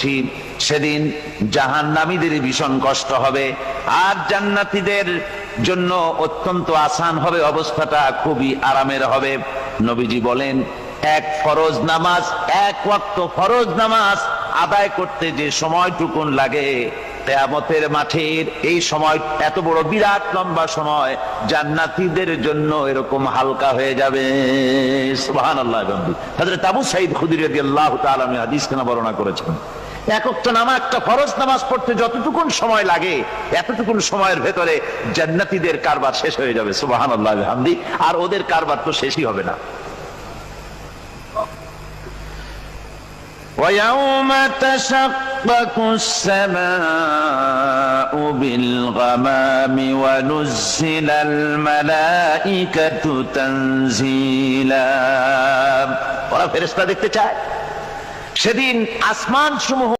করছি, সেদিন জাহান্নামীদের ভীষণ কষ্ট হবে, আর জান্নাতীদের জন্য অত্যন্ত আসান হবে, অবস্থাটা খুবই আরামের হবে। নবীজি বলেন, এক ফরজ নামাজ, এক ওয়াক্ত ফরজ নামাজ আদায় করতে যে সময়টুকুন লাগে, কিয়ামতের মাঠের এই সময় এত বড় বিরাট লম্বা সময় জান্নাতীদের জন্য এরকম হালকা হয়ে যাবে। সুবহানাল্লাহ। হযরত আবু সাঈদ খুদরী রাদিয়াল্লাহু তাআলা হাদিস কেন বর্ণনা করেছেন, এক ওয়াক্ত নামাজ, একটা ফরজ নামাজ পড়তে যতটুকুন সময় লাগে, এতটুকুন সময়ের ভেতরে জান্নাতীদের কারবার শেষ হয়ে যাবে। সুবহানাল্লাহ বিহামদি। আর ওদের কারবার তো শেষই হবে না। وَيَوْمَ تَشَقَّقُ السَّمَاءُ بِالْغَمَامِ وَنُزِّلَ الْمَلَائِكَةُ تَنزِيلًا। ওরা ফেরেশতা দেখতে চায়। সেদিন আসমান সমূহ